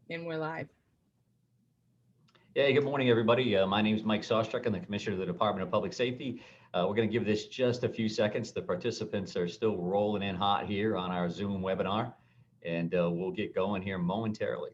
And we're live. Yeah, good morning, everybody. My name is Mike Sauschuck. I'm the Commissioner of the Department of Public Safety. We're going to give this just a few seconds. The participants are still rolling in hot here on our Zoom webinar, and we'll get going here momentarily.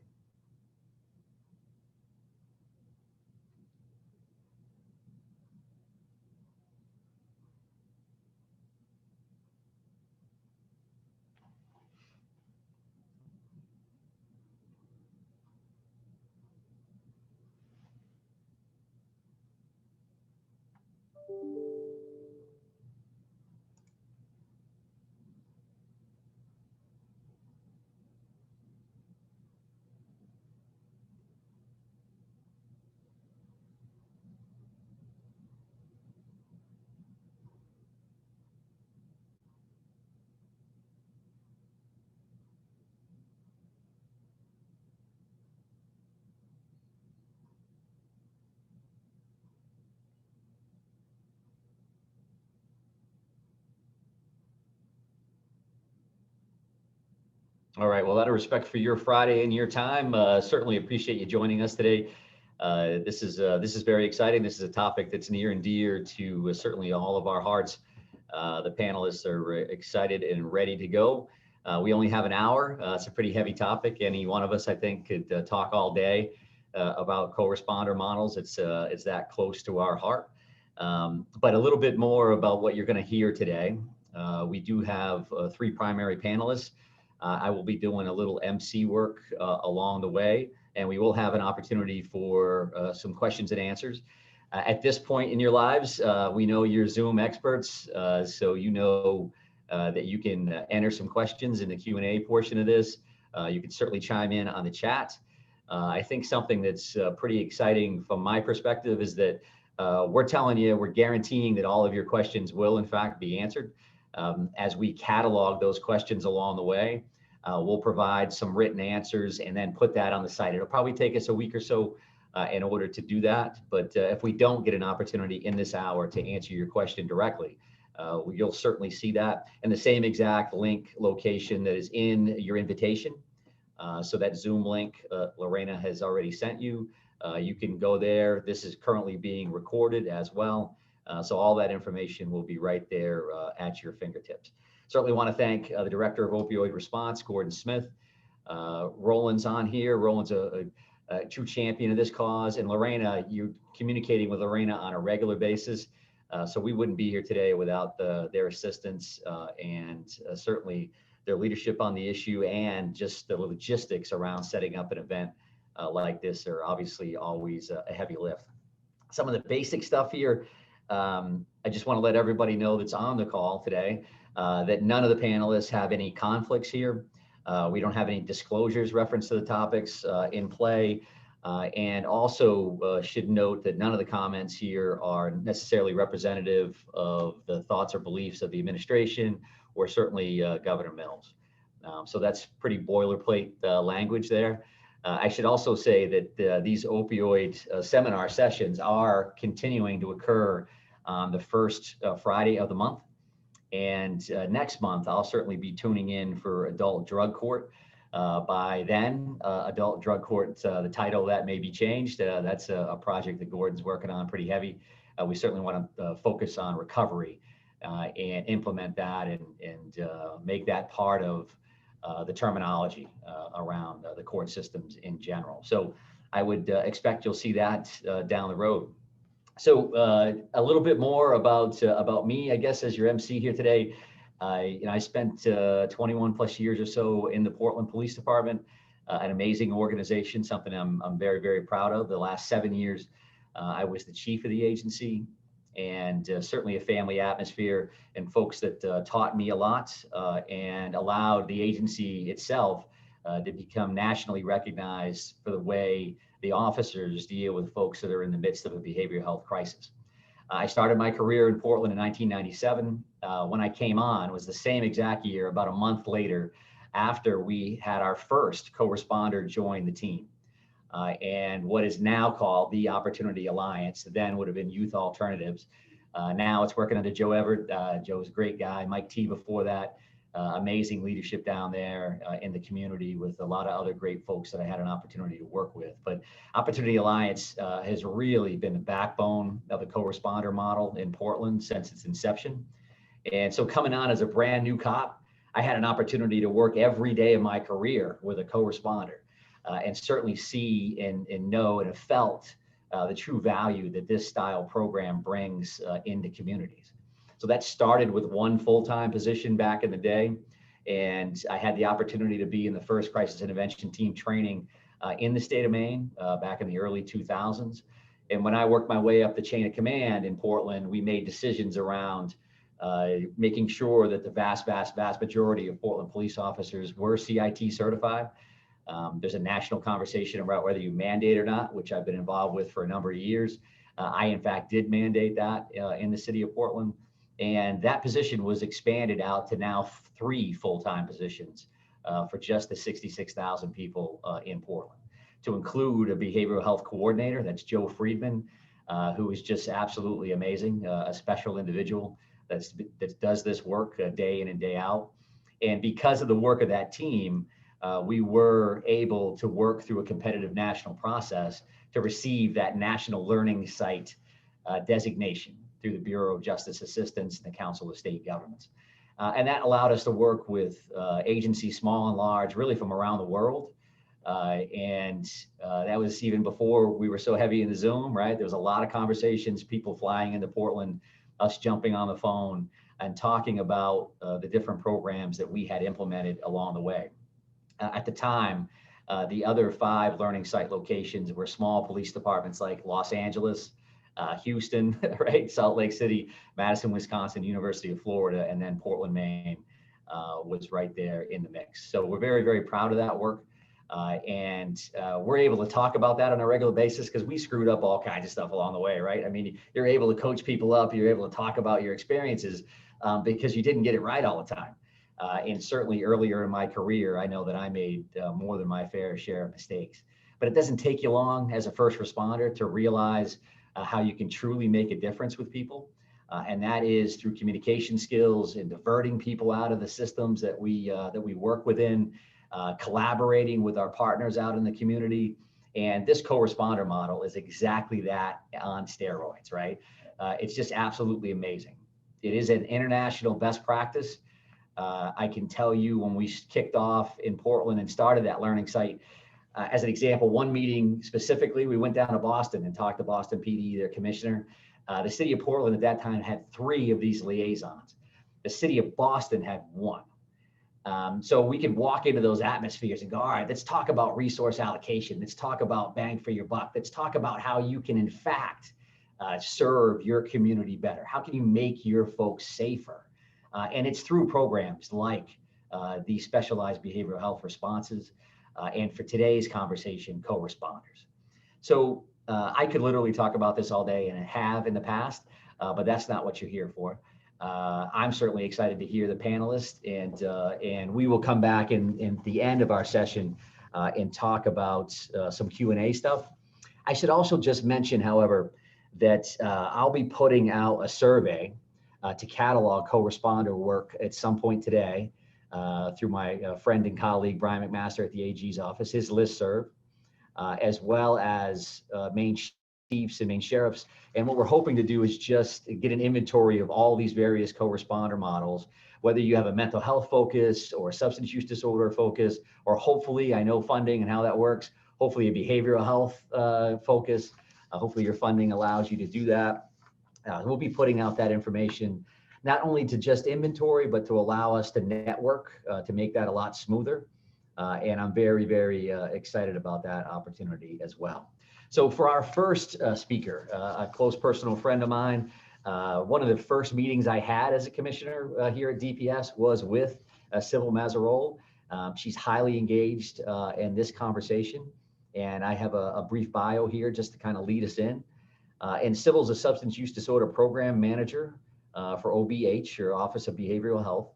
All right. Well, out of respect for your Friday and your time, certainly appreciate you joining us today. This is very exciting. This is a topic that's near and dear to certainly all of our hearts. The panelists are excited and ready to go. We only have an hour. It's a pretty heavy topic. Any one of us, I think, could talk all day about co-responder models. It's that close to our heart. But a little bit more about what you're going to hear today. We do have three primary panelists. I will be doing a little MC work along the way, and we will have an opportunity for some questions and answers. At this point in your lives, we know you're Zoom experts, so you know that you can enter some questions in the Q&A portion of this. You can certainly chime in on the chat. I think something that's pretty exciting from my perspective is that we're guaranteeing that all of your questions will in fact be answered. As we catalog those questions along the way, we'll provide some written answers and then put that on the site. It'll probably take us a week or so in order to do that. But if we don't get an opportunity in this hour to answer your question directly, you'll certainly see that in the same exact link location that is in your invitation. So that Zoom link Lorena has already sent you. You can go there. This is currently being recorded as well. So all that information will be right there at your fingertips. Certainly want to thank the Director of Opioid Response, Gordon Smith. Roland's on here. Roland's a true champion of this cause. And Lorena, you're communicating with Lorena on a regular basis. So we wouldn't be here today without their assistance and certainly their leadership on the issue and just the logistics around setting up an event like this are obviously always a heavy lift. Some of the basic stuff here, I just want to let everybody know that's on the call today that none of the panelists have any conflicts here. We don't have any disclosures reference to the topics in play. And also should note that none of the comments here are necessarily representative of the thoughts or beliefs of the administration or certainly Governor Mills. So that's pretty boilerplate language there. I should also say that these opioid seminar sessions are continuing to occur on the first Friday of the month. And next month, I'll certainly be tuning in for Adult Drug Court. By then, Adult Drug Court, the title of that may be changed. That's a project that Gordon's working on pretty heavy. We certainly want to focus on recovery and implement that and make that part of the terminology around the court systems in general. So I would expect you'll see that down the road. So a little bit more about me, I guess, as your MC here today. I spent 21 plus years or so in the Portland Police Department, an amazing organization, something I'm very, very proud of. The last 7 years, I was the chief of the agency, and certainly a family atmosphere and folks that taught me a lot and allowed the agency itself to become nationally recognized for the way the officers deal with folks that are in the midst of a behavioral health crisis. I started my career in Portland in 1997. When I came on was the same exact year, about a month later, after we had our first co-responder join the team. And what is now called the Opportunity Alliance, then would have been Youth Alternatives. Now it's working under Joe Everett. Joe's a great guy. Mike T before that. amazing leadership down there in the community with a lot of other great folks that I had an opportunity to work with. But Opportunity Alliance has really been the backbone of the co-responder model in Portland since its inception. And so coming on as a brand new cop, I had an opportunity to work every day of my career with a co-responder and certainly see and know and have felt the true value that this style program brings into communities. So that started with one full-time position back in the day. And I had the opportunity to be in the first crisis intervention team training in the state of Maine back in the early 2000s. And when I worked my way up the chain of command in Portland, we made decisions around making sure that the vast majority of Portland police officers were CIT certified. There's a national conversation about whether you mandate or not, which I've been involved with for a number of years. I, in fact, did mandate that in the city of Portland. And that position was expanded out to now 3 full-time positions for just the 66,000 people in Portland, to include a behavioral health coordinator. That's Joe Friedman, who is just absolutely amazing, a special individual that does this work day in and day out. And because of the work of that team, we were able to work through a competitive national process to receive that National Learning Site designation through the Bureau of Justice Assistance and the Council of State Governments. And that allowed us to work with agencies, small and large, really from around the world. That was even before we were so heavy in the Zoom, right? There was a lot of conversations, people flying into Portland, us jumping on the phone and talking about the different programs that we had implemented along the way. At the time, the other 5 learning site locations were small police departments like Los Angeles, Houston, right, Salt Lake City, Madison, Wisconsin, University of Florida, and then Portland, Maine was right there in the mix. So we're very, very proud of that work. We're able to talk about that on a regular basis because we screwed up all kinds of stuff along the way, right? I mean, you're able to coach people up, you're able to talk about your experiences because you didn't get it right all the time. And certainly earlier in my career, I know that I made more than my fair share of mistakes. But it doesn't take you long as a first responder to realize how you can truly make a difference with people. And that is through communication skills and diverting people out of the systems that we work within, collaborating with our partners out in the community. And this co-responder model is exactly that on steroids, right? It's just absolutely amazing. It is an international best practice. I can tell you when we kicked off in Portland and started that learning site, as an example, one meeting specifically, we went down to Boston and talked to Boston PD, their commissioner. The city of Portland at that time had 3 of these liaisons. The city of Boston had 1. So we could walk into those atmospheres and go, all right, let's talk about resource allocation. Let's talk about bang for your buck. Let's talk about how you can, in fact, serve your community better. How can you make your folks safer? And it's through programs like the specialized behavioral health responses, and for today's conversation, co-responders. So I could literally talk about this all day, and I have in the past, but that's not what you're here for. I'm certainly excited to hear the panelists, and we will come back in the end of our session and talk about some Q&A stuff. I should also just mention, however, that I'll be putting out a survey to catalog co-responder work at some point today. Through my friend and colleague, Brian McMaster at the AG's office, his listserv, as well as Maine chiefs and Maine sheriffs. And what we're hoping to do is just get an inventory of all these various co-responder models, whether you have a mental health focus or a substance use disorder focus, or hopefully, I know funding and how that works, hopefully a behavioral health focus. Hopefully your funding allows you to do that. We'll be putting out that information not only to just inventory, but to allow us to network, to make that a lot smoother. And I'm very, very excited about that opportunity as well. So for our first speaker, a close personal friend of mine, one of the first meetings I had as a commissioner here at DPS was with Sybil Mazerolle. She's highly engaged in this conversation. And I have a brief bio here just to kind of lead us in. And Sybil's a substance use disorder program manager for OBH, or Office of Behavioral Health.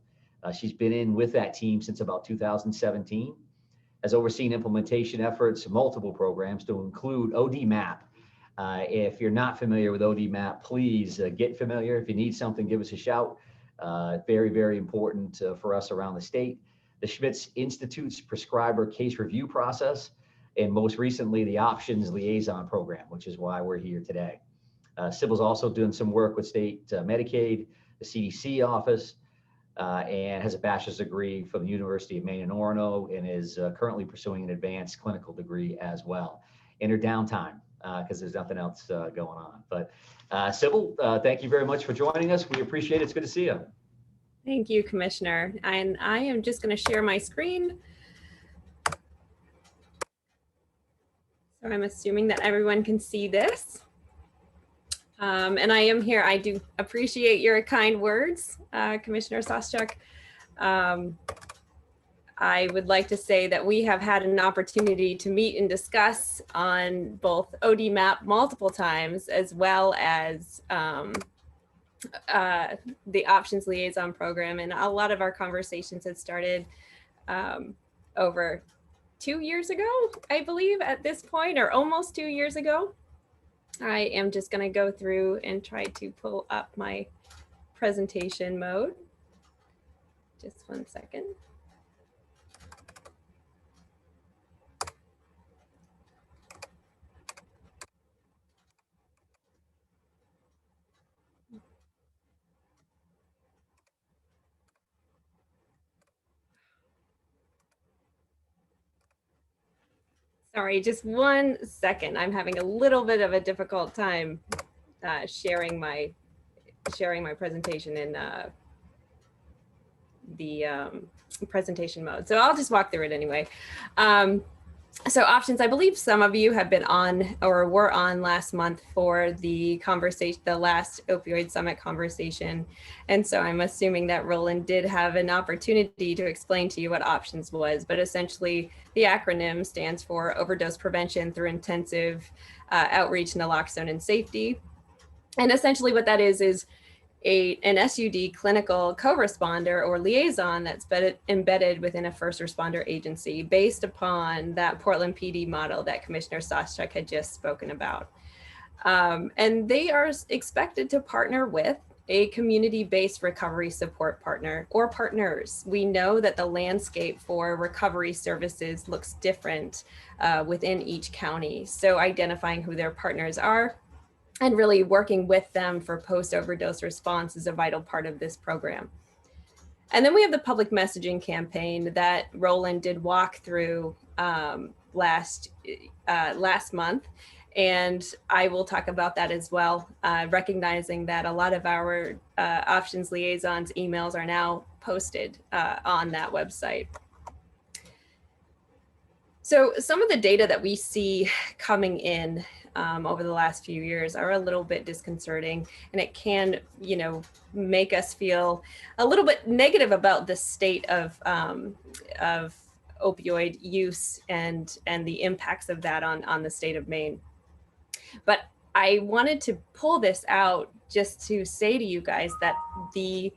She's been in with that team since about 2017, has overseen implementation efforts, multiple programs to include ODMAP. If you're not familiar with ODMAP, please get familiar. If you need something, give us a shout. Very, very important for us around the state. The Schmitz Institute's prescriber case review process, and most recently, the Options Liaison program, which is why we're here today. Sybil's also doing some work with state Medicaid, the CDC office, and has a bachelor's degree from the University of Maine in Orono, and is currently pursuing an advanced clinical degree as well in her downtime, because there's nothing else going on. But Sybil, thank you very much for joining us. We appreciate it. It's good to see you. Thank you, Commissioner. And I am just going to share my screen. So I'm assuming that everyone can see this. And I am here. I do appreciate your kind words, Commissioner Sauschuck. I would like to say that we have had an opportunity to meet and discuss on both ODMAP multiple times, as well as the Options Liaison program. And a lot of our conversations had started over 2 years ago, I believe, at this point, or almost 2 years ago. I am just going to go through and try to pull up my presentation mode. Just 1 second. Sorry, just 1 second. I'm having a little bit of a difficult time sharing my presentation in the presentation mode. So I'll just walk through it anyway. So Options, I believe some of you have been on or were on last month for the conversation, the last Opioid Summit conversation. And so I'm assuming that Roland did have an opportunity to explain to you what Options was, but essentially the acronym stands for Overdose Prevention through Intensive Outreach, Naloxone, and Safety. And essentially what that is an SUD clinical co-responder or liaison that's embedded within a first responder agency based upon that Portland PD model that Commissioner Sauschuck had just spoken about. And they are expected to partner with a community-based recovery support partner or partners. We know that the landscape for recovery services looks different within each county. So identifying who their partners are and really working with them for post-overdose response is a vital part of this program. And then we have the public messaging campaign that Roland did walk through last month. And I will talk about that as well, recognizing that a lot of our Options Liaisons emails are now posted on that website. So some of the data that we see coming in over the last few years are a little bit disconcerting, and it can, make us feel a little bit negative about the state of opioid use and the impacts of that on the state of Maine. But I wanted to pull this out just to say to you guys that we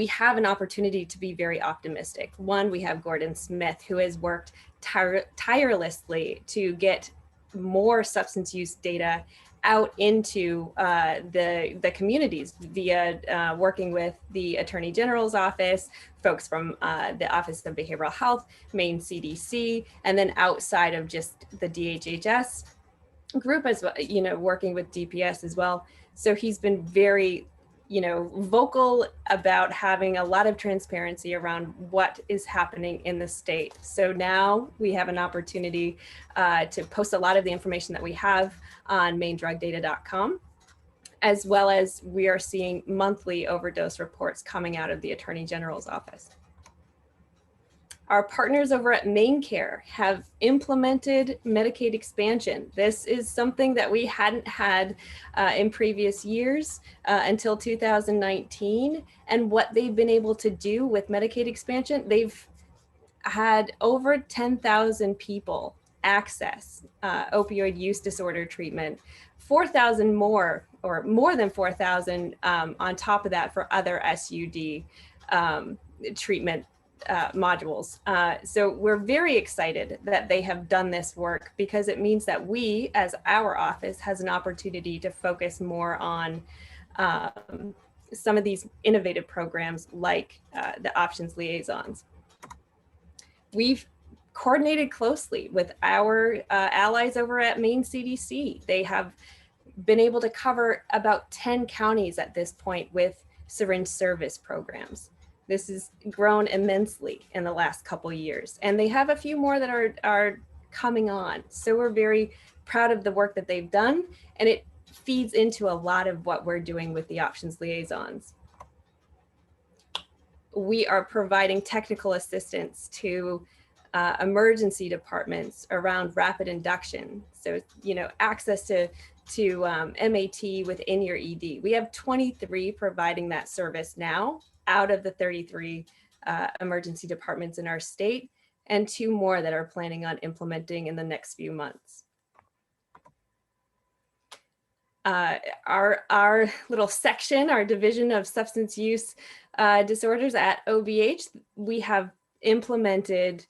have an opportunity to be very optimistic. One, we have Gordon Smith, who has worked tirelessly to get more substance use data out into the communities via working with the Attorney General's office, folks from the Office of Behavioral Health, Maine CDC, and then outside of just the DHHS group as well, working with DPS as well. So he's been very vocal about having a lot of transparency around what is happening in the state. So now we have an opportunity to post a lot of the information that we have on mainedrugdata.com, as well as we are seeing monthly overdose reports coming out of the Attorney General's office. Our partners over at MaineCare have implemented Medicaid expansion. This is something that we hadn't had in previous years until 2019. And what they've been able to do with Medicaid expansion, they've had over 10,000 people access opioid use disorder treatment, 4,000 more, or more than 4,000 on top of that for other SUD treatment modules. So we're very excited that they have done this work, because it means that we, as our office, has an opportunity to focus more on some of these innovative programs like the Options Liaisons. We've coordinated closely with our allies over at Maine CDC. They have been able to cover about 10 counties at this point with syringe service programs. This has grown immensely in the last couple years, and they have a few more that are coming on. So we're very proud of the work that they've done, and it feeds into a lot of what we're doing with the Options Liaisons. We are providing technical assistance to emergency departments around rapid induction. So, access to MAT within your ED. We have 23 providing that service now out of the 33 emergency departments in our state, and 2 more that are planning on implementing in the next few months. Our little section, our division of substance use disorders at OBH, we have implemented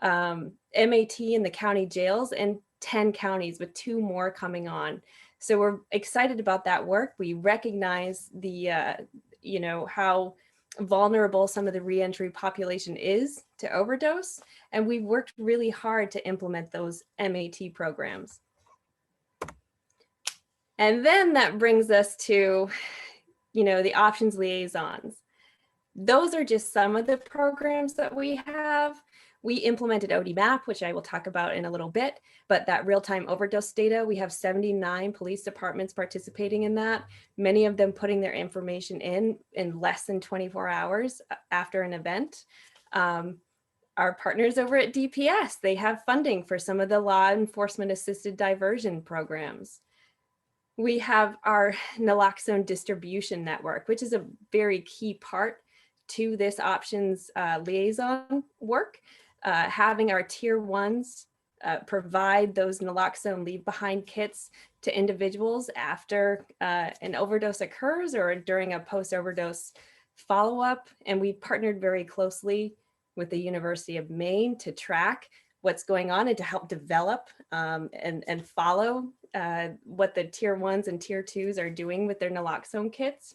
MAT in the county jails in 10 counties with 2 more coming on. So we're excited about that work. We recognize the, how vulnerable some of the reentry population is to overdose. And we've worked really hard to implement those MAT programs. And then that brings us to, the Options Liaisons. Those are just some of the programs that we have. We implemented ODMAP, which I will talk about in a little bit, but that real-time overdose data, we have 79 police departments participating in that, many of them putting their information in less than 24 hours after an event. Our partners over at DPS, they have funding for some of the law enforcement assisted diversion programs. We have our naloxone distribution network, which is a very key part to this Options Liaison work. Having our tier 1s provide those naloxone leave behind kits to individuals after an overdose occurs or during a post-overdose follow-up. And we partnered very closely with the University of Maine to track what's going on and to help develop and follow what the tier 1s and tier 2s are doing with their naloxone kits.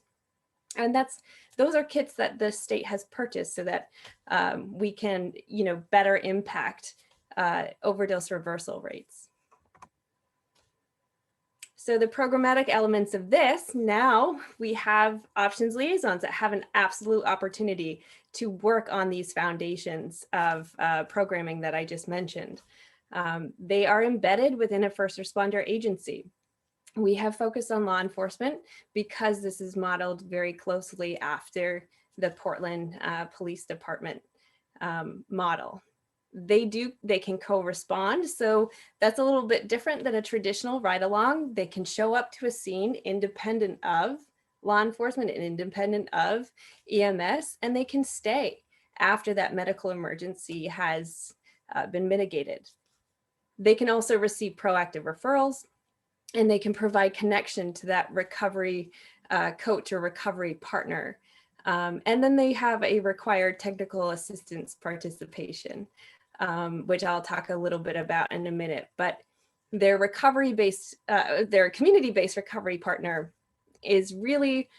And those are kits that the state has purchased so that we can, better impact overdose reversal rates. So the programmatic elements of this, now we have Options Liaisons that have an absolute opportunity to work on these foundations of programming that I just mentioned. They are embedded within a first responder agency. We have focused on law enforcement because this is modeled very closely after the Portland Police Department model. They can co-respond, so that's a little bit different than a traditional ride-along. They can show up to a scene independent of law enforcement and independent of EMS, and they can stay after that medical emergency has been mitigated. They can also receive proactive referrals, and they can provide connection to that recovery coach or recovery partner. And then they have a required technical assistance participation, which I'll talk a little bit about in a minute. But their their community-based recovery partner is really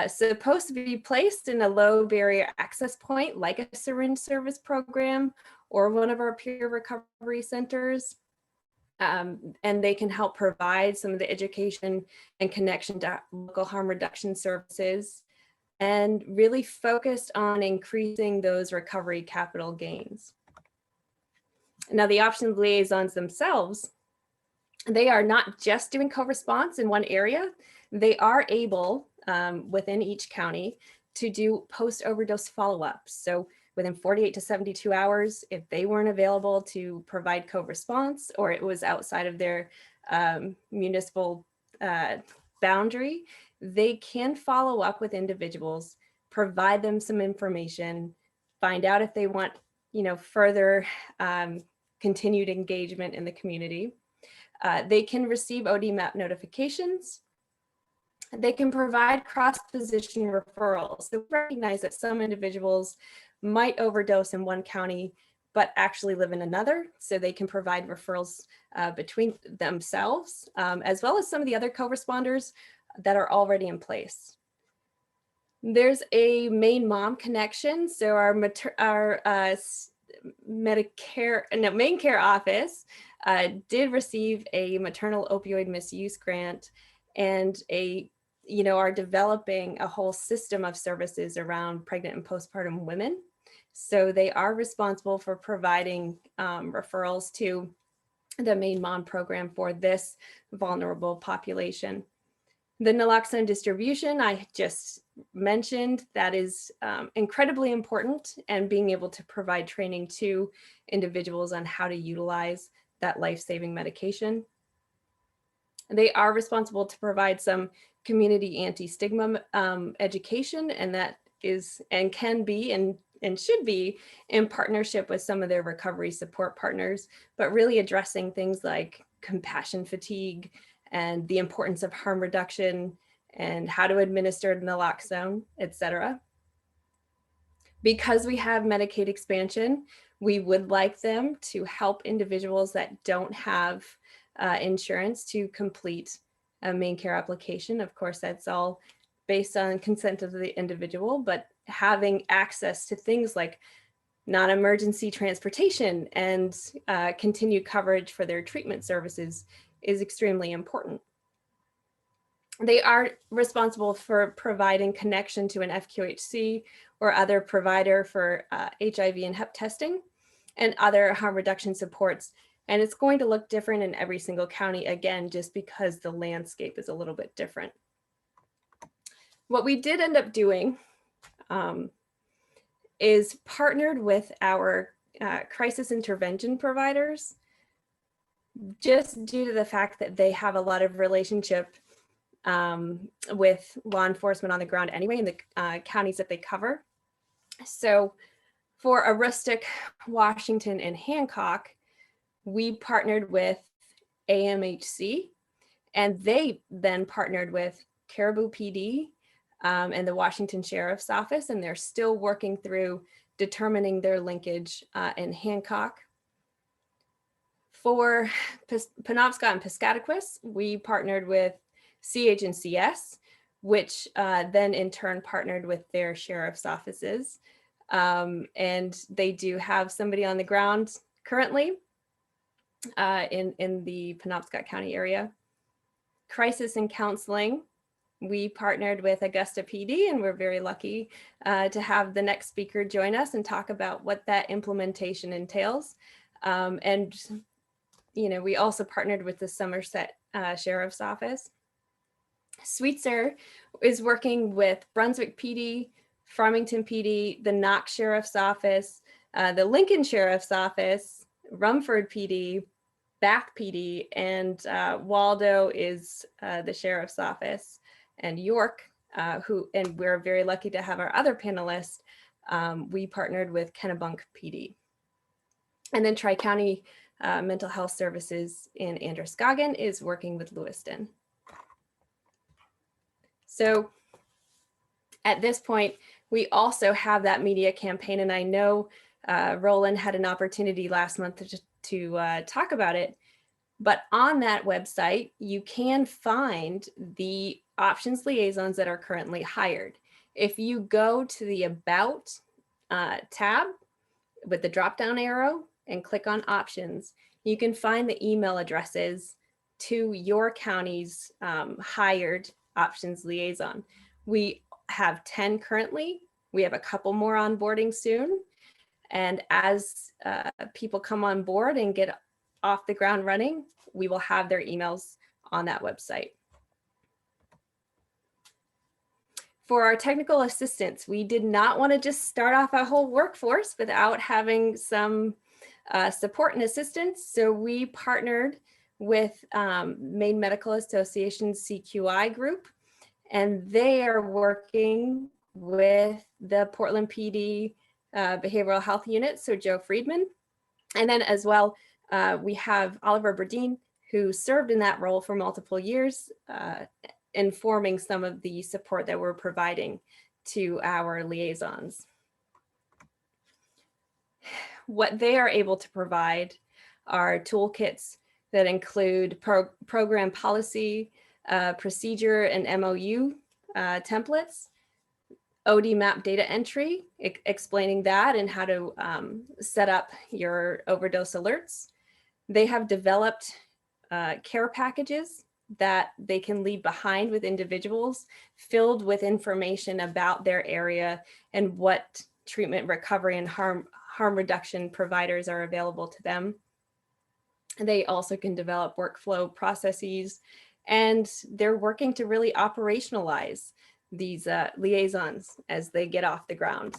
supposed to be placed in a low barrier access point, like a syringe service program or one of our peer recovery centers. And they can help provide some of the education and connection to local harm reduction services and really focused on increasing those recovery capital gains. Now, the Options Liaisons themselves, they are not just doing co-response in one area. They are able, within each county, to do post-overdose follow-ups. So within 48 to 72 hours, if they weren't available to provide co-response or it was outside of their municipal boundary, they can follow up with individuals, provide them some information, find out if they want, further continued engagement in the community. They can receive ODMAP notifications. They can provide cross-position referrals. So recognize that some individuals might overdose in one county, but actually live in another. So they can provide referrals between themselves, as well as some of the other co-responders that are already in place. There's a Maine Mom Connection. So our Maine Care office did receive a maternal opioid misuse grant, and are developing a whole system of services around pregnant and postpartum women. So they are responsible for providing referrals to the Maine Mom program for this vulnerable population. The naloxone distribution I just mentioned, that is incredibly important, and being able to provide training to individuals on how to utilize that life-saving medication. They are responsible to provide some community anti-stigma education, and that is and can be and should be in partnership with some of their recovery support partners, but really addressing things like compassion fatigue and the importance of harm reduction and how to administer naloxone, etc. Because we have Medicaid expansion, we would like them to help individuals that don't have insurance to complete a Maine Care application. Of course, that's all based on consent of the individual, but having access to things like non-emergency transportation and continued coverage for their treatment services is extremely important. They are responsible for providing connection to an FQHC or other provider for HIV and HEP testing and other harm reduction supports. And it's going to look different in every single county, again, just because the landscape is a little bit different. What we did end up doing is partnered with our crisis intervention providers, just due to the fact that they have a lot of relationship with law enforcement on the ground anyway in the counties that they cover. So for Aroostook, Washington, and Hancock, we partnered with AMHC, and they then partnered with Caribou PD and the Washington Sheriff's Office, and they're still working through determining their linkage in Hancock. For Penobscot and Piscataquis, we partnered with CH&CS, which then in turn partnered with their sheriff's offices. And they do have somebody on the ground currently in the Penobscot County area. Crisis and counseling, we partnered with Augusta PD, and we're very lucky to have the next speaker join us and talk about what that implementation entails. And we also partnered with the Somerset Sheriff's Office. Sweetser is working with Brunswick PD, Farmington PD, the Knox Sheriff's Office, the Lincoln Sheriff's Office, Rumford PD, Bath PD, and Waldo is the Sheriff's Office, and York, and we're very lucky to have our other panelist. We partnered with Kennebunk PD. And then Tri-County Mental Health Services in Androscoggin is working with Lewiston. So at this point, we also have that media campaign, and I know Roland had an opportunity last month to talk about it, but on that website, you can find the options liaisons that are currently hired. If you go to the About tab with the drop-down arrow and click on options, you can find the email addresses to your county's hired options liaison. We have 10 currently. We have a couple more onboarding soon. And as people come on board and get off the ground running, we will have their emails on that website. For our technical assistants, we did not want to just start off a whole workforce without having some support and assistance. So we partnered with Maine Medical Association CQI group, and they are working with the Portland PD Behavioral Health Unit, so Joe Friedman. And then as well, we have Oliver Berdeen, who served in that role for multiple years, informing some of the support that we're providing to our liaisons. What they are able to provide are toolkits that include program policy, procedure, and MOU templates, OD map data entry, explaining that and how to set up your overdose alerts. They have developed care packages that they can leave behind with individuals, filled with information about their area and what treatment, recovery, and harm reduction providers are available to them. They also can develop workflow processes, and they're working to really operationalize these liaisons as they get off the ground.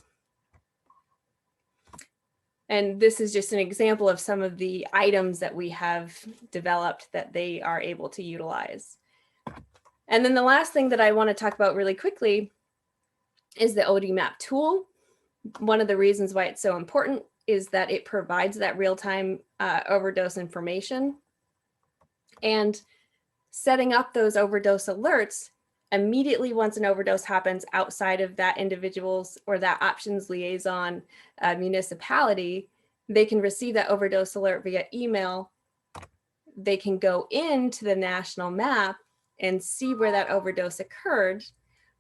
And this is just an example of some of the items that we have developed that they are able to utilize. And then the last thing that I want to talk about really quickly is the OD map tool. One of the reasons why it's so important is that it provides that real-time overdose information. And setting up those overdose alerts immediately once an overdose happens outside of that individual's or that options liaison municipality, they can receive that overdose alert via email. They can go into the national map and see where that overdose occurred.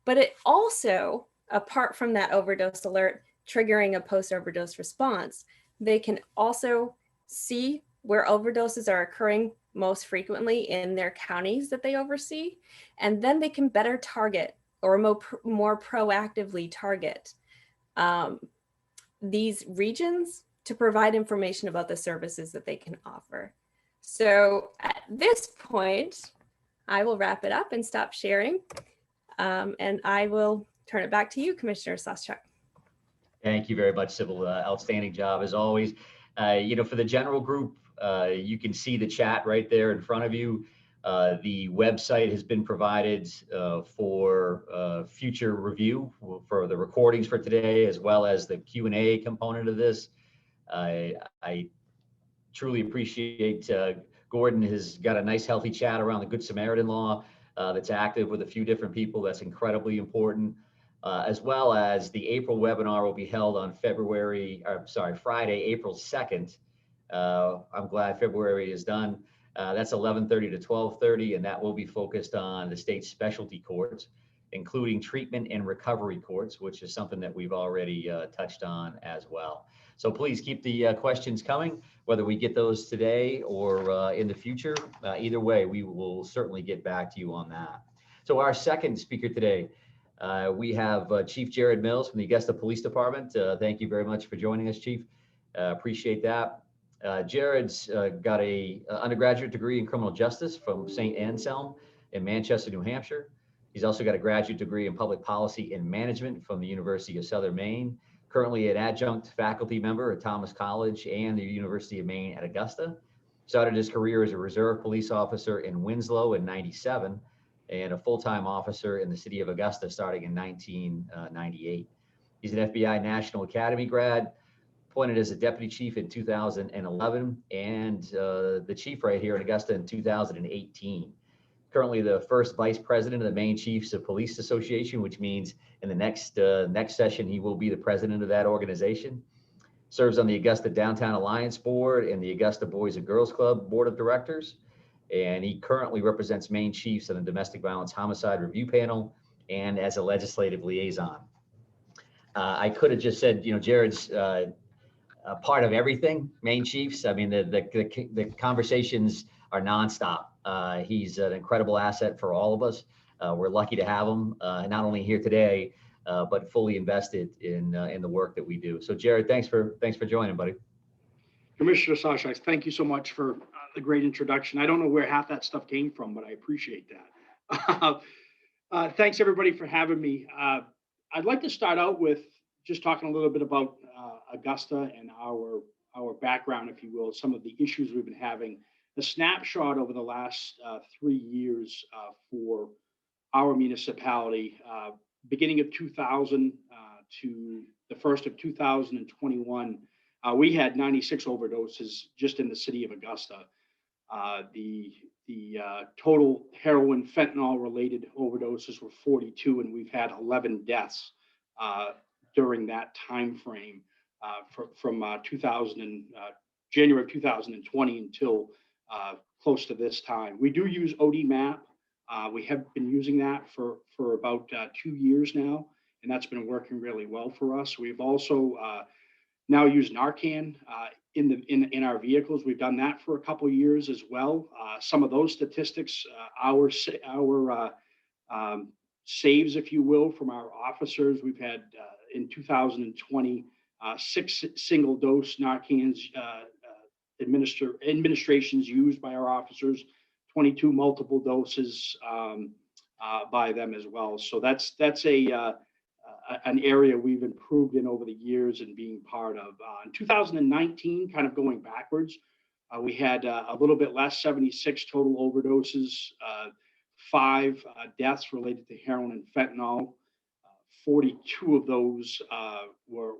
But it also, apart from that overdose alert triggering a post-overdose response, they can also see where overdoses are occurring most frequently in their counties that they oversee, and then they can better target or more proactively target these regions to provide information about the services that they can offer. So at this point, I will wrap it up and stop sharing, and I will turn it back to you, Commissioner Sauschuck. Thank you very much, Sybil. Outstanding job as always. For the general group, you can see the chat right there in front of you. The website has been provided for future review for the recordings for today, as well as the Q&A component of this. I truly appreciate Gordon has got a nice healthy chat around the Good Samaritan law that's active with a few different people. That's incredibly important. As well as the April webinar will be held on Friday, April 2nd. I'm glad February is done. That's 11:30 to 12:30, and that will be focused on the state specialty courts, including treatment and recovery courts, which is something that we've already touched on as well. So please keep the questions coming, whether we get those today or in the future. Either way, we will certainly get back to you on that. So our second speaker today, we have Chief Jared Mills from the Augusta Police Department. Thank you very much for joining us, Chief. Appreciate that. Jared's got a undergraduate degree in criminal justice from St. Anselm in Manchester, New Hampshire. He's also got a graduate degree in public policy and management from the University of Southern Maine. Currently an adjunct faculty member at Thomas College and the University of Maine at Augusta. Started his career as a reserve police officer in Winslow in '97 and a full-time officer in the city of Augusta starting in 1998. He's an FBI National Academy grad, appointed as a deputy chief in 2011 and the chief right here in Augusta in 2018. Currently the first vice president of the Maine Chiefs of Police Association, which means in the next session, he will be the president of that organization. Serves on the Augusta Downtown Alliance Board and the Augusta Boys and Girls Club Board of Directors. And he currently represents Maine Chiefs on the Domestic Violence Homicide Review Panel and as a legislative liaison. I could have just said, Jared's part of everything, Maine Chiefs. I mean, the conversations are nonstop. He's an incredible asset for all of us. We're lucky to have him, not only here today, but fully invested in the work that we do. So, Jared, thanks for joining, buddy. Commissioner Sauschuck, thank you so much for the great introduction. I don't know where half that stuff came from, but I appreciate that. Thanks everybody for having me. I'd like to start out with just talking a little bit about Augusta and our background, if you will, some of the issues we've been having. The snapshot over the last 3 years for our municipality, beginning of 2000 to the first of 2021, we had 96 overdoses just in the city of Augusta. The total heroin fentanyl related overdoses were 42, and we've had 11 deaths during that time frame from January of 2020 until close to this time. We do use OD map. We have been using that for about 2 years now, and that's been working really well for us. We've also now used Narcan in our vehicles. We've done that for a couple of years as well. Some of those statistics, our saves, if you will, from our officers. We've had in 2020 6 single dose Narcans administrations used by our officers, 22 multiple doses by them as well. So that's an area we've improved in over the years and being part of. In 2019, kind of going backwards, we had a little bit less, 76 total overdoses, 5 deaths related to heroin and fentanyl. 42 of those were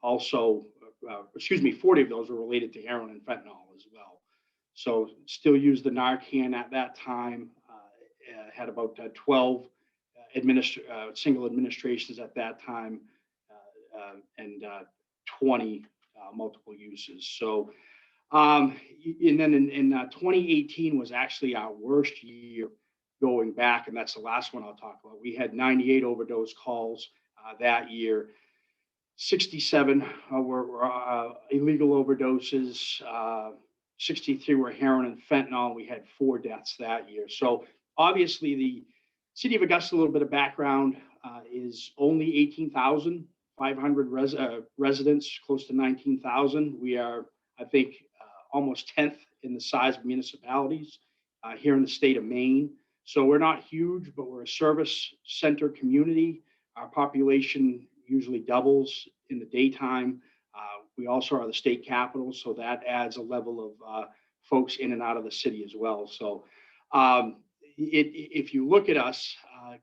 also, 40 of those were related to heroin and fentanyl as well. So still used the Narcan at that time, had about 12 single administrations at that time, and 20 multiple uses. So, and then in 2018 was actually our worst year going back, and that's the last one I'll talk about. We had 98 overdose calls that year. 67 were illegal overdoses. 63 were heroin and fentanyl. We had 4 deaths that year. So obviously the City of Augusta, a little bit of background, is only 18,500 residents, close to 19,000. We are, I think, almost 10th in the size of municipalities here in the state of Maine. So we're not huge, but we're a service center community. Our population usually doubles in the daytime. We also are the state capital, so that adds a level of folks in and out of the city as well. So if you look at us,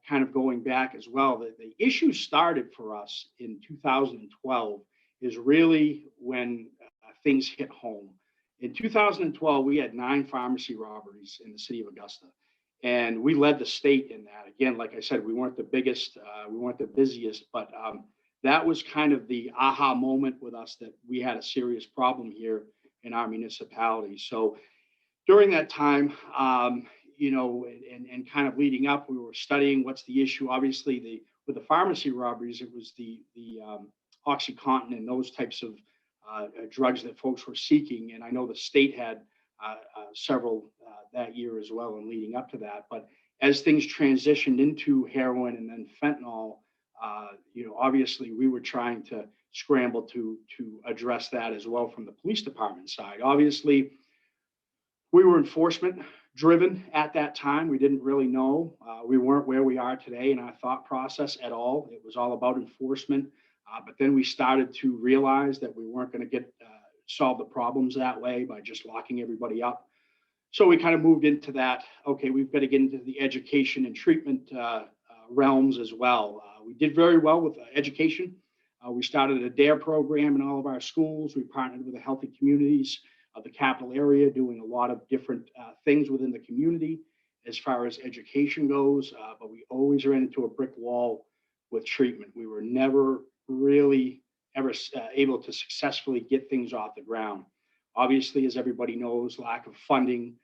kind of going back as well, the issue started for us in 2012 is really when things hit home. In 2012, we had 9 pharmacy robberies in the city of Augusta, and we led the state in that. Again, like I said, we weren't the biggest, we weren't the busiest, but that was kind of the aha moment with us that we had a serious problem here in our municipality. So during that time, and kind of leading up, we were studying what's the issue. Obviously, with the pharmacy robberies, it was the OxyContin and those types of drugs that folks were seeking. And I know the state had several that year as well and leading up to that. But as things transitioned into heroin and then fentanyl, obviously we were trying to scramble to address that as well from the police department side. Obviously, we were enforcement driven at that time. We didn't really know. We weren't where we are today in our thought process at all. It was all about enforcement. But then we started to realize that we weren't going to solve the problems that way by just locking everybody up. So we kind of moved into that. Okay, we've got to get into the education and treatment realms as well. We did very well with education. We started a DARE program in all of our schools. We partnered with the Healthy Communities of the capital area, doing a lot of different things within the community as far as education goes. But we always ran into a brick wall with treatment. We were never really ever able to successfully get things off the ground. Obviously, as everybody knows, lack of funding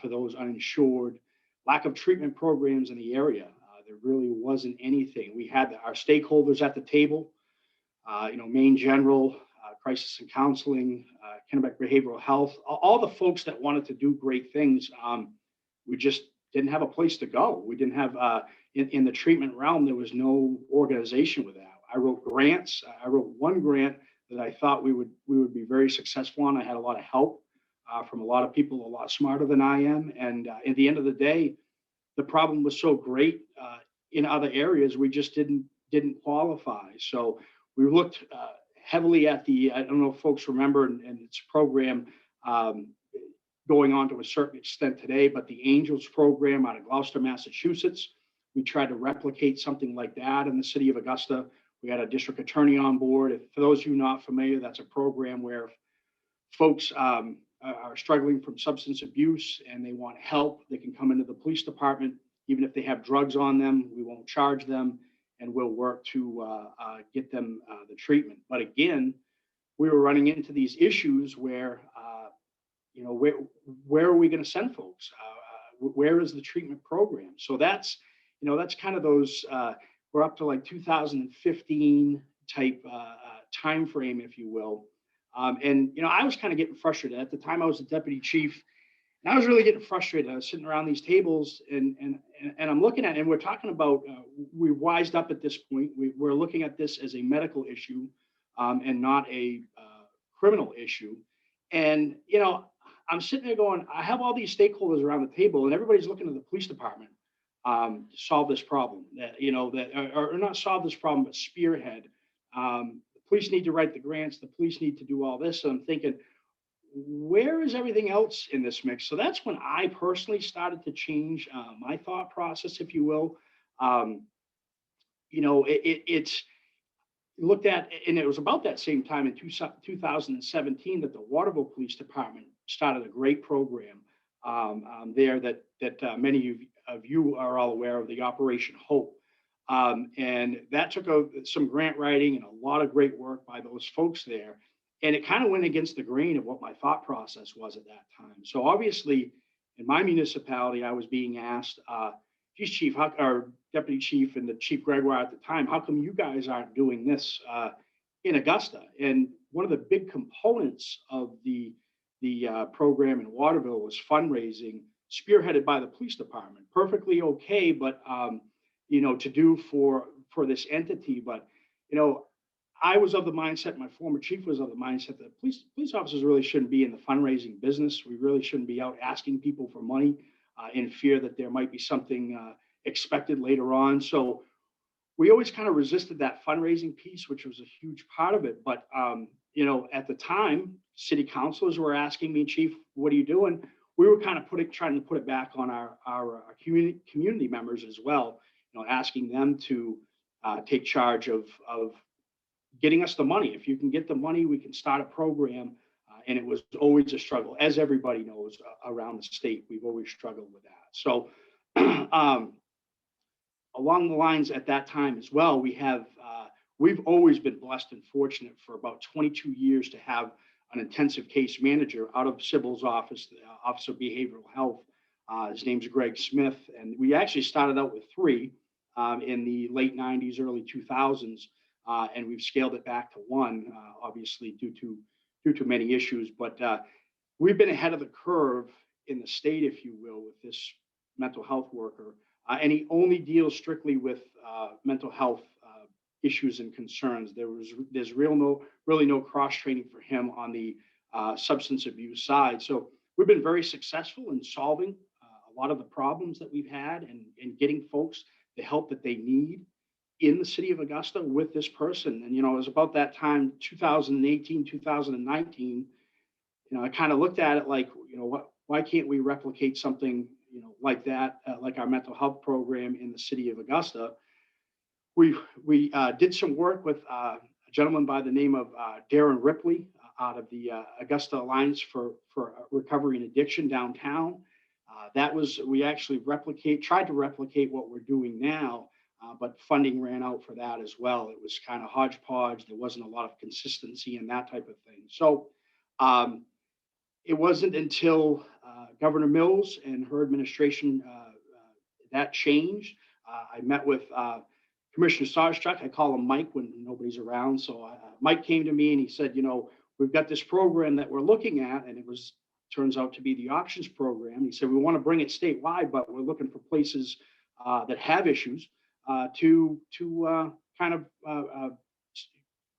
for those uninsured, lack of treatment programs in the area. There really wasn't anything. We had our stakeholders at the table, Maine General, Crisis and Counseling, Kennebec Behavioral Health, all the folks that wanted to do great things. We just didn't have a place to go. We didn't have, in the treatment realm, there was no organization with that. I wrote grants. I wrote one grant that I thought we would be very successful on. I had a lot of help from a lot of people a lot smarter than I am. And at the end of the day, the problem was so great in other areas, we just didn't qualify. So we looked heavily at I don't know if folks remember, and its program going on to a certain extent today, but the Angels program out of Gloucester, Massachusetts, we tried to replicate something like that in the city of Augusta. We had a district attorney on board. For those of you not familiar, that's a program where folks are struggling from substance abuse and they want help. They can come into the police department, even if they have drugs on them. We won't charge them, and we'll work to get them the treatment. But again, we were running into these issues where, where are we going to send folks? Where is the treatment program? So that's kind of those we're up to like 2015 type time frame, if you will. And I was kind of getting frustrated at the time. I was the deputy chief, and I was really getting frustrated. I was sitting around these tables, and I'm looking at it, and we're talking about we wised up at this point. We're looking at this as a medical issue, and not a criminal issue. And I'm sitting there going, I have all these stakeholders around the table, and everybody's looking to the police department to solve this problem. Or not solve this problem, but spearhead. The police need to write the grants. The police need to do all this. And I'm thinking, where is everything else in this mix? So that's when I personally started to change my thought process, if you will. It's looked at, and it was about that same time in 2017 that the Waterville Police Department started a great program there that many of you are all aware of, the Operation Hope. And that took some grant writing and a lot of great work by those folks there. And it kind of went against the grain of what my thought process was at that time. So obviously, in my municipality, I was being asked, geez, Chief, or Deputy Chief and the Chief Gregoire at the time, how come you guys aren't doing this in Augusta? And one of the big components of the program in Waterville was fundraising, spearheaded by the police department. Perfectly okay, but to do for this entity. But I was of the mindset, my former chief was of the mindset that police officers really shouldn't be in the fundraising business. We really shouldn't be out asking people for money in fear that there might be something expected later on. So we always kind of resisted that fundraising piece, which was a huge part of it. But at the time, city councilors were asking me, Chief, what are you doing? We were kind of trying to put it back on our community members as well. Asking them to take charge of getting us the money. If you can get the money, we can start a program. And it was always a struggle, as everybody knows around the state. We've always struggled with that. So along the lines at that time as well, we've always been blessed and fortunate for about 22 years to have an intensive case manager out of Sybil's office, the Office of Behavioral Health. His name's Greg Smith. And we actually started out with 3 in the late 90s, early 2000s. And we've scaled it back to 1, obviously due to many issues. But we've been ahead of the curve in the state, if you will, with this mental health worker. And he only deals strictly with mental health issues and concerns. There's really no cross training for him on the substance abuse side. So we've been very successful in solving a lot of the problems that we've had and getting folks the help that they need in the city of Augusta with this person. And, it was about that time, 2018, 2019, I kind of looked at it like, why can't we replicate something, like that, like our mental health program in the city of Augusta? We did some work with a gentleman by the name of Darren Ripley out of the Augusta Alliance for Recovery and Addiction downtown. We actually tried to replicate what we're doing now, but funding ran out for that as well. It was kind of hodgepodge. There wasn't a lot of consistency and that type of thing. So it wasn't until Governor Mills and her administration that changed. I met with Commissioner Sauschuck. I call him Mike when nobody's around. So Mike came to me and he said, we've got this program that we're looking at, and turns out to be the options program. He said, we want to bring it statewide, but we're looking for places that have issues to kind of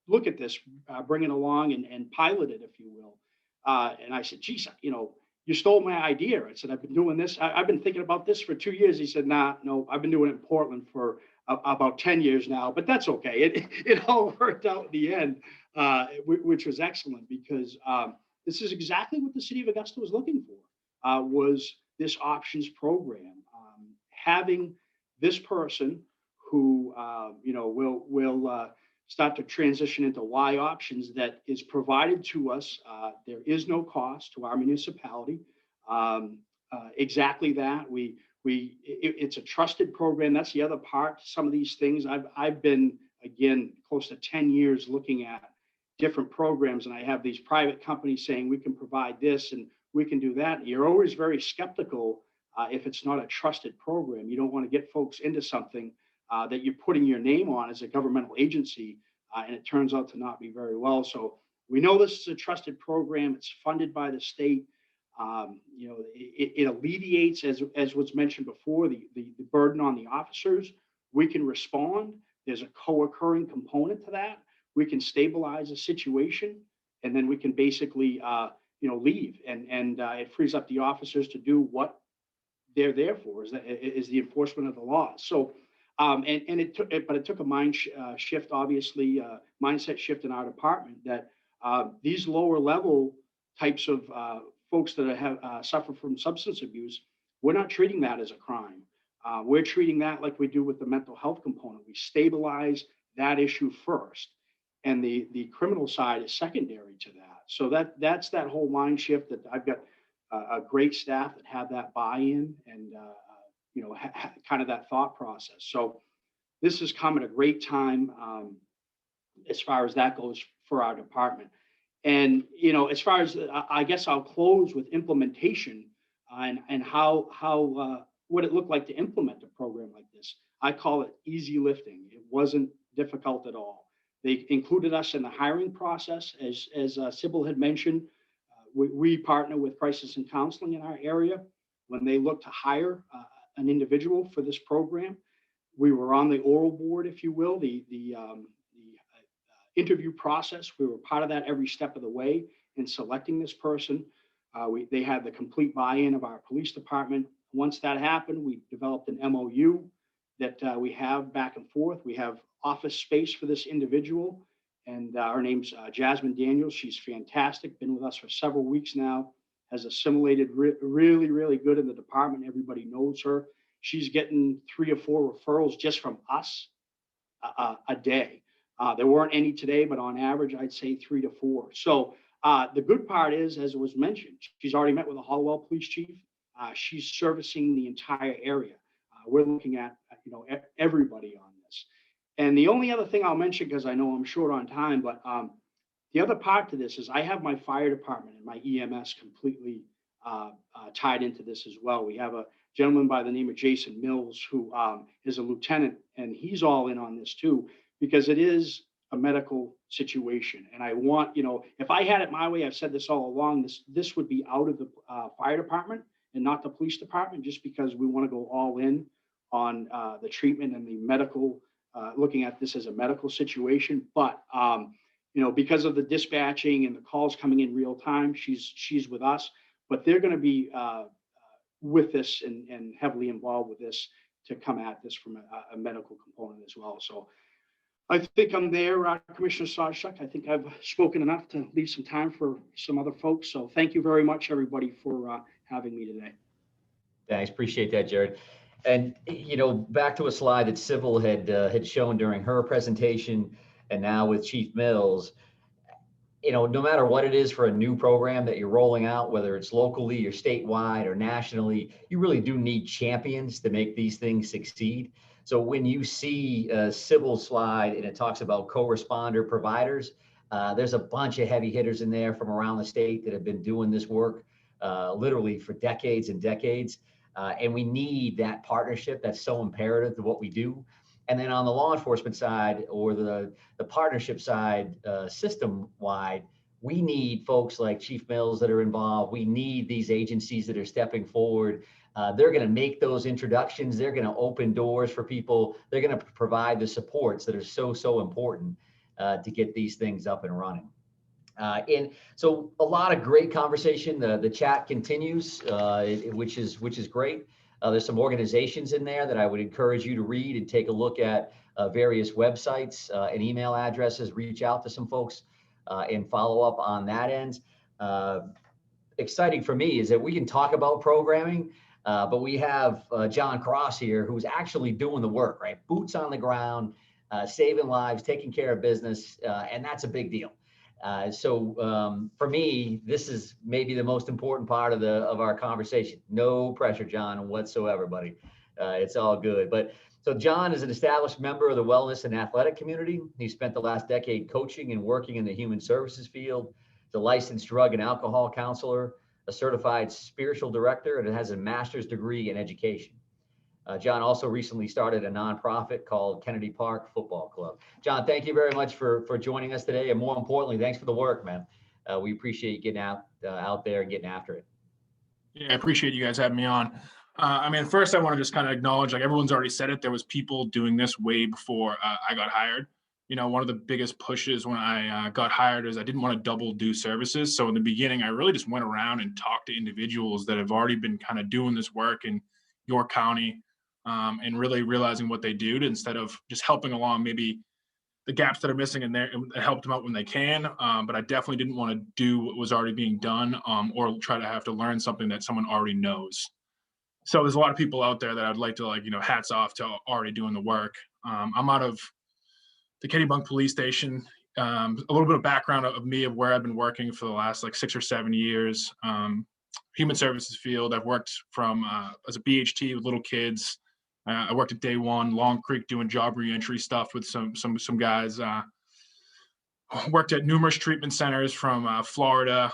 look at this, bring it along and pilot it, if you will. And I said, geez, you stole my idea. I said, I've been doing this. I've been thinking about this for 2 years. He said, no, I've been doing it in Portland for about 10 years now, but that's okay. It all worked out in the end, which was excellent because this is exactly what the city of Augusta was looking for, was this options program. Having this person who, will start to transition into Y options that is provided to us. There is no cost to our municipality. Exactly that. It's a trusted program. That's the other part to some of these things. I've been, again, close to 10 years looking at different programs, and I have these private companies saying we can provide this and we can do that. You're always very skeptical if it's not a trusted program. You don't want to get folks into something that you're putting your name on as a governmental agency, and it turns out to not be very well. So we know this is a trusted program. It's funded by the state. It alleviates, as was mentioned before, the burden on the officers. We can respond. There's a co-occurring component to that. We can stabilize a situation, and then we can basically, leave, and it frees up the officers to do what they're there for, is the enforcement of the law. So, it took a shift, obviously, mindset shift in our department, that these lower level types of folks that have suffer from substance abuse, we're not treating that as a crime. We're treating that like we do with the mental health component. We stabilize that issue first, and the criminal side is secondary to that. So that's that whole mind shift, that I've got a great staff that have that buy-in, and kind of that thought process. So this has come at a great time, as far as that goes for our department. And as far as, I guess I'll close with implementation, and how what it looked like to implement a program like this. I call it easy lifting. It wasn't difficult at all. They included us in the hiring process, as Sybil had mentioned. We partner with crisis and counseling in our area. When they look to hire an individual for this program, we were on the oral board, if you will, the interview process. We were part of that every step of the way in selecting this person. They had the complete buy-in of our police department. Once that happened, we developed an MOU that we have back and forth. We have office space for this individual, and her name's Jasmine Daniels. She's fantastic, been with us for several weeks now, has assimilated really, really good in the department. Everybody knows her. She's getting 3 or 4 referrals just from us a day. There weren't any today, but on average, I'd say 3 to 4. So the good part is, as it was mentioned, she's already met with the Hallwell police chief. She's servicing the entire area. We're looking at everybody on this. And the only other thing I'll mention, because I know I'm short on time, but the other part to this is I have my fire department and my EMS completely tied into this as well. We have a gentleman by the name of Jason Mills, who is a lieutenant, and he's all in on this too, because it is a medical situation. And I want, if I had it my way, I've said this all along, this would be out of the fire department and not the police department, just because we want to go all in on the treatment and the medical, looking at this as a medical situation. But because of the dispatching and the calls coming in real time, she's with us, but they're going to be with this and heavily involved with this to come at this from a medical component as well. So I think I'm there, Commissioner Sauschuck. I think I've spoken enough to leave some time for some other folks. So thank you very much, everybody, for having me today. Thanks, appreciate that, Jared. And back to a slide that Sybil had shown during her presentation, and now with Chief Mills. No matter what it is for a new program that you're rolling out, whether it's locally or statewide or nationally, you really do need champions to make these things succeed. So when you see Sybil's slide and it talks about co-responder providers, there's a bunch of heavy hitters in there from around the state that have been doing this work literally for decades and decades. And we need that partnership. That's so imperative to what we do. And then on the law enforcement side, or the partnership side, system-wide, we need folks like Chief Mills that are involved. We need these agencies that are stepping forward. They're going to make those introductions. They're going to open doors for people. They're going to provide the supports that are so important to get these things up and running. And so a lot of great conversation. The chat continues, which is great. There's some organizations in there that I would encourage you to read and take a look at, various websites and email addresses. Reach out to some folks and follow up on that end. Exciting for me is that we can talk about programming, but we have John Cross here, who's actually doing the work, right? Boots on the ground, saving lives, taking care of business, and that's a big deal. So for me, this is maybe the most important part of our conversation. No pressure, John, whatsoever, buddy. It's all good. But so John is an established member of the wellness and athletic community. He spent the last decade coaching and working in the human services field. He's a licensed drug and alcohol counselor, a certified spiritual director, and has a master's degree in education. John also recently started a nonprofit called Kennedy Park Football Club. John, thank you very much for joining us today, and more importantly, thanks for the work, man. We appreciate you getting out there and getting after it. Yeah, I appreciate you guys having me on. I mean, first I want to just kind of acknowledge, like everyone's already said it, there was people doing this way before I got hired. You know, one of the biggest pushes when I got hired is I didn't want to double do services. So in the beginning, I really just went around and talked to individuals that have already been kind of doing this work in York County, and really realizing what they do instead of just helping along maybe the gaps that are missing in there and help them out when they can. But I definitely didn't want to do what was already being done, or try to have to learn something that someone already knows. So there's a lot of people out there that I'd like to, like, you know, hats off to already doing the work. I'm out of the Kennebunk Police Station. A little bit of background of me of where I've been working for the last like 6 or 7 years. Human services field. I've worked from as a BHT with little kids. I worked at Day One, Long Creek, doing job reentry stuff with some guys. Worked at numerous treatment centers from Florida,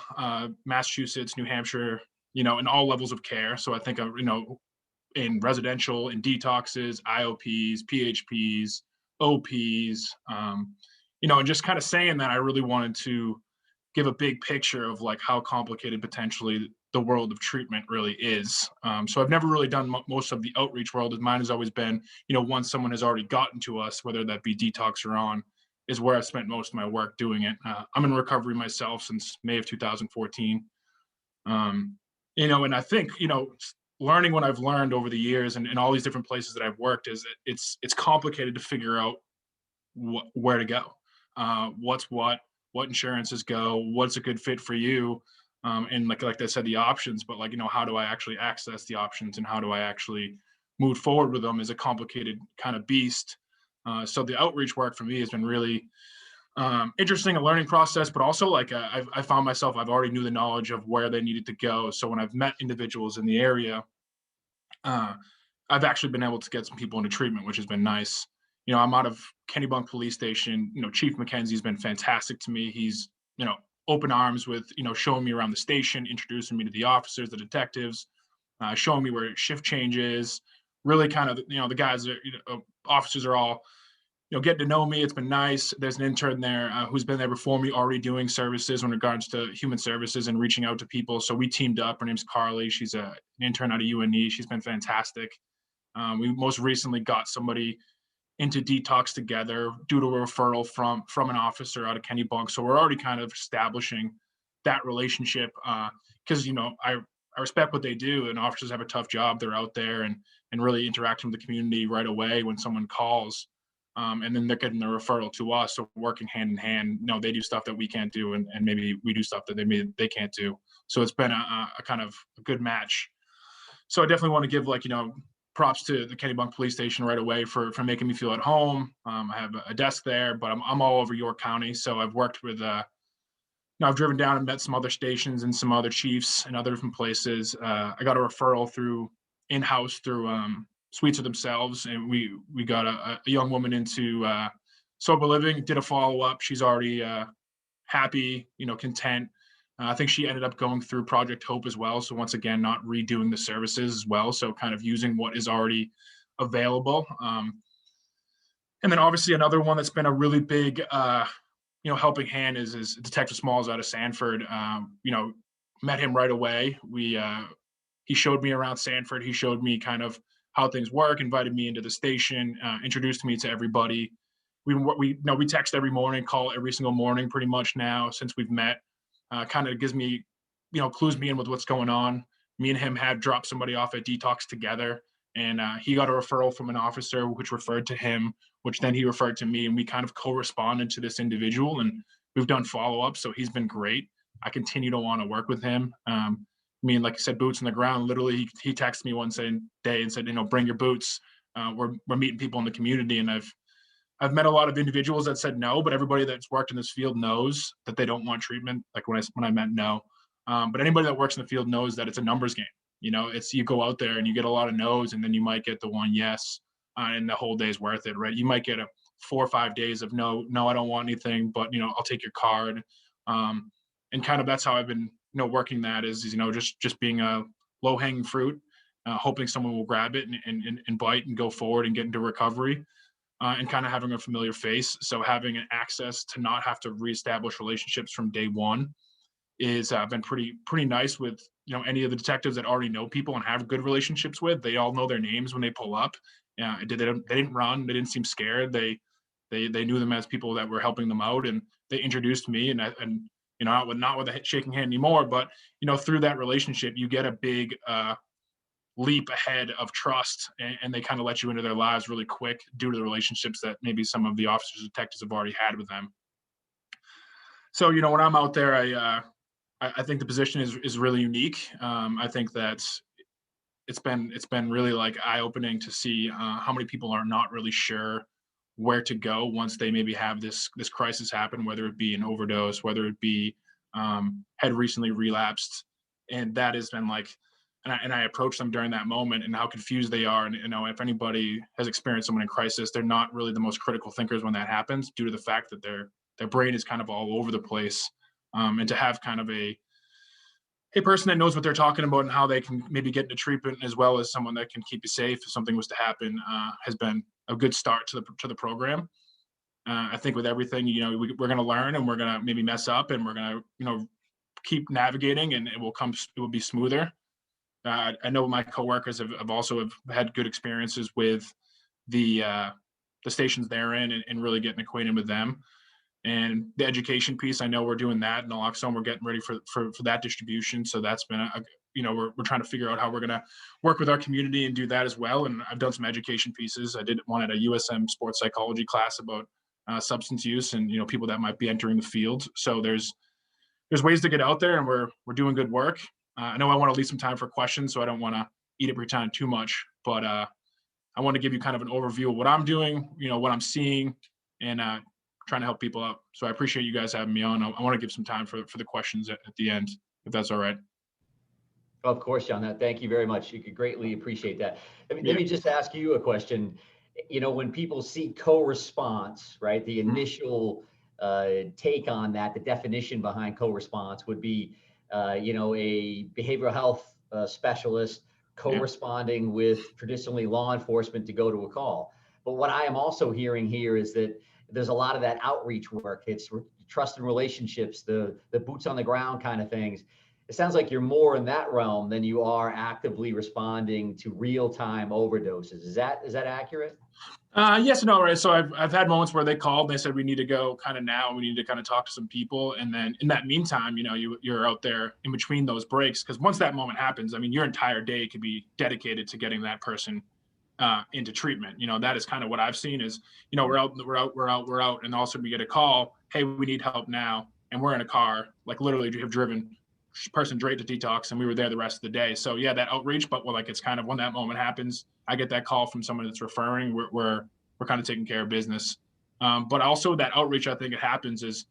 Massachusetts, New Hampshire, you know, in all levels of care. So I think, you know, in residential, in detoxes, IOPs, PHPs, OPs, you know, and just kind of saying that I really wanted to give a big picture of like how complicated potentially the world of treatment really is. So I've never really done most of the outreach world. Mine has always been, you know, once someone has already gotten to us, whether that be detox or on, is where I've spent most of my work doing it. I'm in recovery myself since May of 2014. You know, and I think, you know, learning what I've learned over the years and all these different places that I've worked is that it's complicated to figure out where to go, what's what insurances go, what's a good fit for you, and like I said, the options. But like, you know, how do I actually access the options and how do I actually move forward with them is a complicated kind of beast. So the outreach work for me has been really interesting, a learning process, but also like I found myself, I've already knew the knowledge of where they needed to go. So when I've met individuals in the area, I've actually been able to get some people into treatment, which has been nice. You know, I'm out of Kennebunk Police Station. You know, Chief McKenzie's been fantastic to me. He's, you know, open arms with, you know, showing me around the station, introducing me to the officers, the detectives, showing me where shift change is. Really kind of, you know, the guys, are, you know, officers are all, you know, getting to know me. It's been nice. There's an intern there who's been there before me, already doing services in regards to human services and reaching out to people. So we teamed up. Her name's Carly. She's an intern out of UNE. She's been fantastic. We most recently got somebody into detox together due to a referral from an officer out of Kennebunk. So we're already kind of establishing that relationship, because, you know, I respect what they do, and officers have a tough job. They're out there and really interacting with the community right away when someone calls. And then they're getting the referral to us. So working hand in hand, you know, they do stuff that we can't do, and maybe we do stuff that they can't do. So it's been a kind of a good match. So I definitely want to give, like, you know, props to the Kennebunk Police Station right away for making me feel at home. I have a desk there, but I'm all over York County. So I've worked with, you know, I've driven down and met some other stations and some other chiefs and other different places. I got a referral through in-house through Suites of Themselves, and we got a young woman into sober living. Did a follow-up. She's already happy, you know, content. I think she ended up going through Project Hope as well. So once again, not redoing the services as well. So kind of using what is already available. And then obviously another one that's been a really big, you know, helping hand is Detective Smalls out of Sanford. You know, met him right away. He showed me around Sanford. He showed me kind of how things work, invited me into the station, introduced me to everybody. We text every morning, call every single morning pretty much now since we've met. Kind of gives me, you know, clues me in with what's going on. Me and him had dropped somebody off at detox together, and he got a referral from an officer which referred to him, which then he referred to me, and we kind of corresponded to this individual, and we've done follow-up. So he's been great. I continue to want to work with him. Me and, like I said, boots on the ground. Literally, he texted me one day and said, you know, bring your boots. We're meeting people in the community, and I've met a lot of individuals that said no, but everybody that's worked in this field knows that they don't want treatment. Like when I meant no, but anybody that works in the field knows that it's a numbers game. You know, it's, you go out there and you get a lot of no's, and then you might get the one yes, and the whole day's worth it, right? You might get a 4 or 5 days of no, I don't want anything, but, you know, I'll take your card. And kind of that's how I've been, you know, working that is, you know, just being a low hanging fruit hoping someone will grab it and bite and go forward and get into recovery, and kind of having a familiar face. So having an access to not have to reestablish relationships from day one is been pretty nice with, any of the detectives that already know people and have good relationships with. They all know their names when they pull up. They didn't run. They didn't seem scared. They knew them as people that were helping them out, and they introduced me, and not with a shaking hand anymore, but through that relationship you get a big leap ahead of trust, and they kind of let you into their lives really quick due to the relationships that maybe some of the officers and detectives have already had with them. So when I'm out there, I think the position is really unique. I think that it's been really like eye-opening to see how many people are not really sure where to go once they maybe have this crisis happen, whether it be an overdose, whether it be had recently relapsed, and that has been like, and I approach them during that moment and how confused they are. And if anybody has experienced someone in crisis, they're not really the most critical thinkers when that happens, due to the fact that their brain is kind of all over the place. And to have kind of a person that knows what they're talking about and how they can maybe get into treatment, as well as someone that can keep you safe if something was to happen, has been a good start to the program. I think with everything, we're going to learn, and we're going to maybe mess up, and we're going to keep navigating, and it will be smoother. I know my coworkers have also had good experiences with the stations they're in, and really getting acquainted with them. And the education piece, I know we're doing that in naloxone. We're getting ready for that distribution. So that's been we're trying to figure out how we're going to work with our community and do that as well. And I've done some education pieces. I did one at a USM sports psychology class about substance use and people that might be entering the field. So there's ways to get out there, and we're doing good work. I know I want to leave some time for questions, so I don't want to eat up your time too much, but I want to give you kind of an overview of what I'm doing, what I'm seeing, and trying to help people out. So I appreciate you guys having me on. I want to give some time for the questions at the end, if that's all right. Of course, John. Thank you very much. You could greatly appreciate that. Let me just ask you a question. When people see co-response, right, the initial take on that, the definition behind co-response would be, a behavioral health specialist co-responding with traditionally law enforcement to go to a call. But what I am also hearing here is that there's a lot of that outreach work. It's trust and relationships, the boots on the ground kind of things. It sounds like you're more in that realm than you are actively responding to real-time overdoses. Is that accurate? Yes and no, right? So I've had moments where they called and they said, we need to go kind of now. We need to kind of talk to some people. And then in that meantime, you're out there in between those breaks, because once that moment happens, your entire day could be dedicated to getting that person into treatment. That is kind of what I've seen is, we're out, and all of a sudden we get a call, hey, we need help now. And we're in a car, like literally have driven person straight to detox, and we were there the rest of the day. So yeah, that outreach, but it's kind of when that moment happens, I get that call from someone that's referring, we're kind of taking care of business. But also that outreach, I think it happens is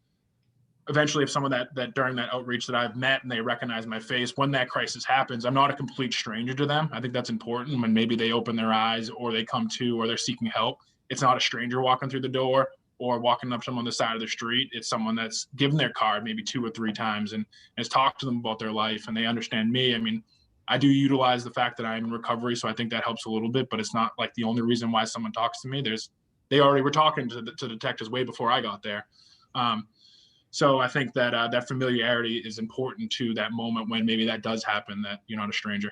eventually if someone that during that outreach that I've met and they recognize my face, when that crisis happens, I'm not a complete stranger to them. I think that's important. When maybe they open their eyes or they come to, or they're seeking help, it's not a stranger walking through the door or walking up to them on the side of the street. It's someone that's given their card maybe 2 or 3 times and has talked to them about their life, and they understand me. I do utilize the fact that I'm in recovery, so I think that helps a little bit, but it's not like the only reason why someone talks to me. They already were talking to detectives way before I got there. So I think that that familiarity is important to that moment when maybe that does happen, that you're not a stranger.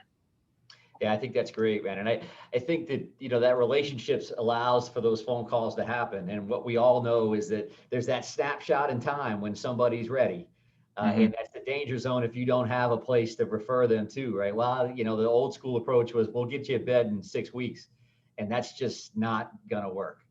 Yeah, I think that's great, man. And I think that, that relationships allows for those phone calls to happen. And what we all know is that there's that snapshot in time when somebody's ready. And that's the danger zone if you don't have a place to refer them to, right? Well, the old school approach was, we'll get you a bed in 6 weeks. And that's just not going to work.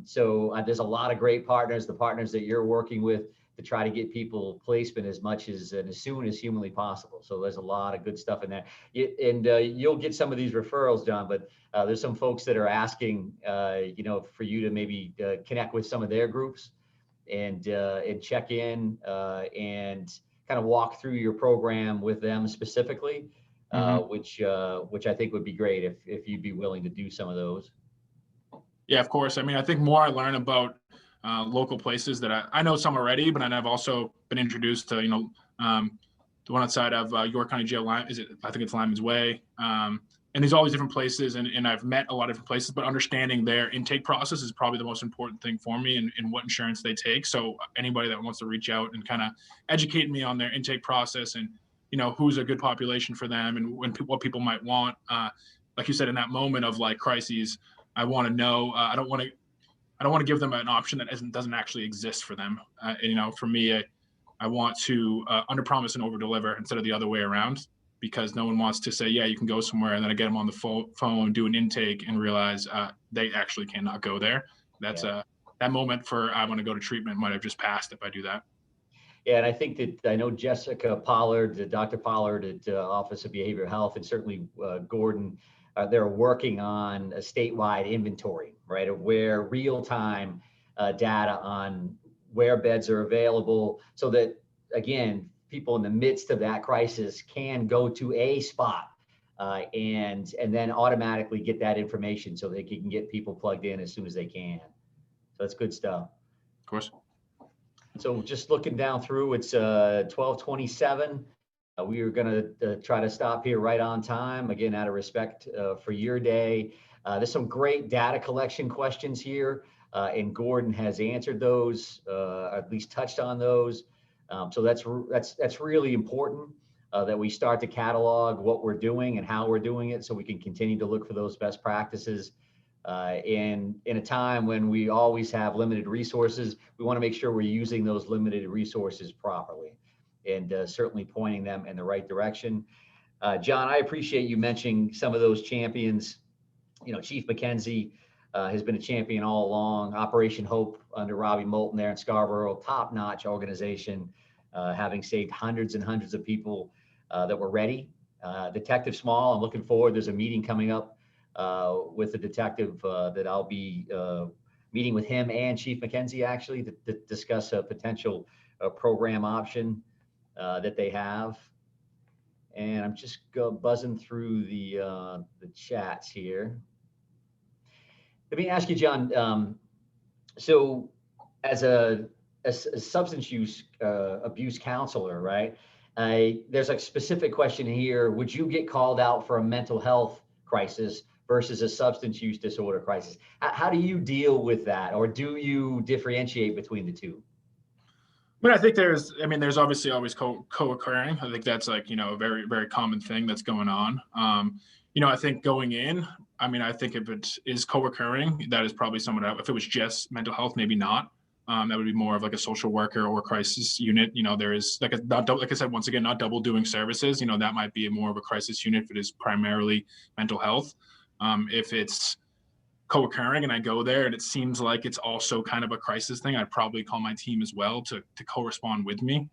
So there's a lot of great partners, the partners that you're working with, to try to get people placement as much as and as soon as humanly possible. So there's a lot of good stuff in there. And you'll get some of these referrals, John, but there's some folks that are asking, for you to maybe connect with some of their groups and check in and kind of walk through your program with them specifically, which I think would be great if you'd be willing to do some of those. Yeah, of course. I think more I learn about local places that I know some already, but then I've also been introduced to, the one outside of York County Jail. I think it's Lyman's Way. And there's all these different places, and I've met a lot of different places, but understanding their intake process is probably the most important thing for me, and what insurance they take. So anybody that wants to reach out and kind of educate me on their intake process, and who's a good population for them, and what people might want. Like you said, in that moment of like crises, I want to know. I don't want to give them an option that doesn't actually exist for them. For me, I want to underpromise and overdeliver instead of the other way around, because no one wants to say, yeah, you can go somewhere, and then I get them on the phone, do an intake, and realize they actually cannot go there. That's that moment for I want to go to treatment might have just passed if I do that. Yeah, and I think that I know Jessica Pollard, Dr. Pollard at Office of Behavioral Health, and certainly Gordon, they're working on a statewide inventory, right, of where real-time data on where beds are available, so that, again, people in the midst of that crisis can go to a spot and then automatically get that information so they can get people plugged in as soon as they can. So that's good stuff. Of course. So just looking down through, it's 12:27. We are going to try to stop here right on time, again, out of respect for your day. There's some great data collection questions here, and Gordon has answered those, at least touched on those. So that's really important that we start to catalog what we're doing and how we're doing it, so we can continue to look for those best practices. In a time when we always have limited resources, we want to make sure we're using those limited resources properly, and certainly pointing them in the right direction. John, I appreciate you mentioning some of those champions. Chief McKenzie has been a champion all along. Operation Hope under Robbie Moulton there in Scarborough, top-notch organization, having saved hundreds and hundreds of people that were ready. Detective Small, I'm looking forward. There's a meeting coming up with the detective that I'll be meeting with him and Chief McKenzie, actually, to discuss a potential program option that they have. And I'm just buzzing through the chats here. Let me ask you, John, so as a substance use abuse counselor, right? There's a specific question here. Would you get called out for a mental health crisis versus a substance use disorder crisis? How do you deal with that, or do you differentiate between the two? I think there's obviously always co-occurring. I think that's like, a very, very common thing that's going on. I think going in, I think if it is co-occurring, that is probably someone, if it was just mental health, maybe not. That would be more of like a social worker or crisis unit. There is like I said, once again, not double doing services. That might be more of a crisis unit if it is primarily mental health. If it's co-occurring and I go there and it seems like it's also kind of a crisis thing, I'd probably call my team as well to co-respond with me.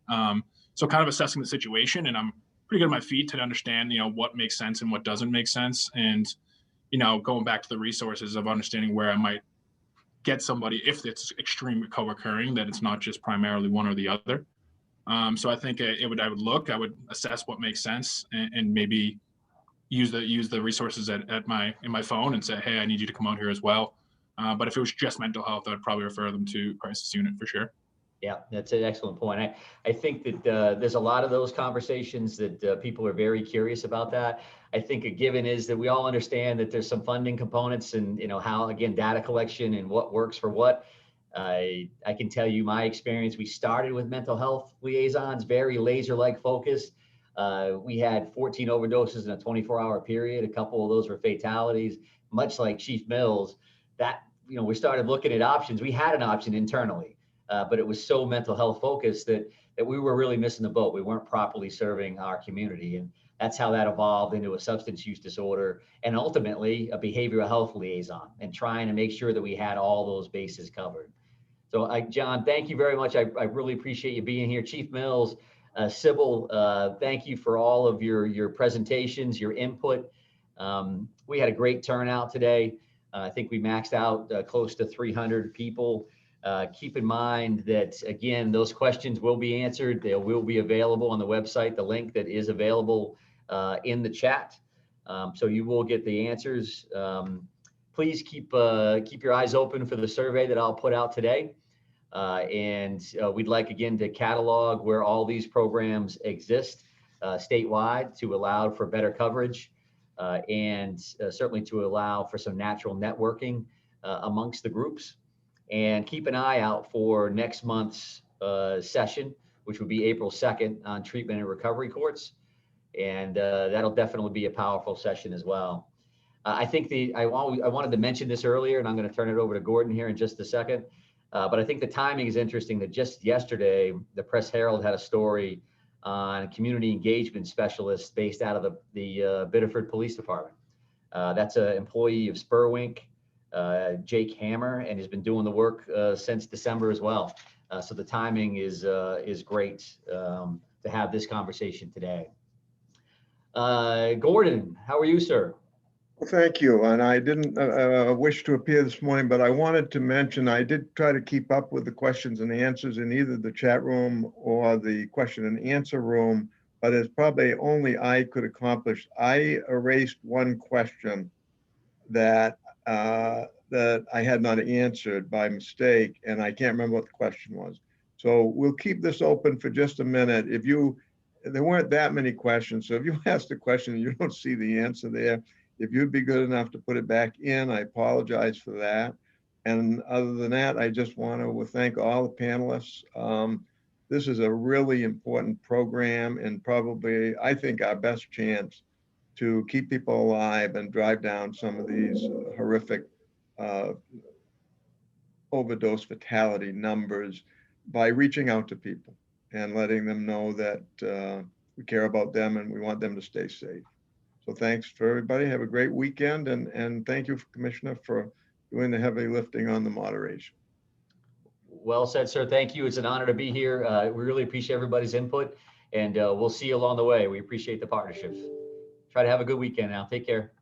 So kind of assessing the situation, and I'm pretty good on my feet to understand, what makes sense and what doesn't make sense. And, going back to the resources of understanding where I might get somebody if it's extreme co-occurring, that it's not just primarily one or the other. So I think I would assess what makes sense, and maybe use the resources in my phone and say, hey, I need you to come out here as well. But if it was just mental health, I would probably refer them to crisis unit for sure. Yeah, that's an excellent point. I think that there's a lot of those conversations that people are very curious about that. I think a given is that we all understand that there's some funding components, and how, again, data collection and what works for what. I can tell you my experience. We started with mental health liaisons, very laser-like focus. We had 14 overdoses in a 24-hour period. A couple of those were fatalities, much like Chief Mills. That, we started looking at options. We had an option internally, but it was so mental health focused that we were really missing the boat. We weren't properly serving our community. And that's how that evolved into a substance use disorder, and ultimately a behavioral health liaison, and trying to make sure that we had all those bases covered. So John, thank you very much. I really appreciate you being here. Chief Mills, Sybil, thank you for all of your presentations, your input. We had a great turnout today. I think we maxed out close to 300 people. Keep in mind that, again, those questions will be answered. They will be available on the website, the link that is available in the chat. So you will get the answers. Please keep your eyes open for the survey that I'll put out today. And we'd like, again, to catalog where all these programs exist. statewide to allow for better coverage and certainly to allow for some natural networking amongst the groups. And keep an eye out for next month's session, which would be April 2nd on treatment and recovery courts. And that'll definitely be a powerful session as well. I think I wanted to mention this earlier, and I'm going to turn it over to Gordon here in just a second. But I think the timing is interesting that just yesterday, the Press Herald had a story on a community engagement specialist based out of the Biddeford Police Department. That's an employee of Spurwink, Jake Hammer, and has been doing the work since December as well. So the timing is great to have this conversation today. Gordon, how are you, sir? Well, thank you. And I didn't wish to appear this morning, but I wanted to mention I did try to keep up with the questions and answers in either the chat room or the question and answer room, but it's probably only I could accomplish. I erased one question that that I had not answered by mistake, and I can't remember what the question was. So we'll keep this open for just a minute. There weren't that many questions, so if you asked a question and you don't see the answer there, if you'd be good enough to put it back in, I apologize for that. And other than that, I just want to thank all the panelists. This is a really important program and probably, I think, our best chance to keep people alive and drive down some of these horrific overdose fatality numbers by reaching out to people and letting them know that we care about them and we want them to stay safe. So thanks for everybody. Have a great weekend, and thank you, Commissioner, for doing the heavy lifting on the moderation. Well said, sir. Thank you. It's an honor to be here. We really appreciate everybody's input, and we'll see you along the way. We appreciate the partnership. Try to have a good weekend now. Take care.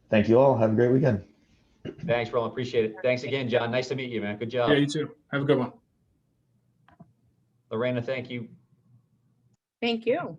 Thank you all. Have a great weekend. Thanks, Roland. Appreciate it. Thanks again, John. Nice to meet you, man. Good job. Yeah, you too. Have a good one. Lorena, thank you. Thank you.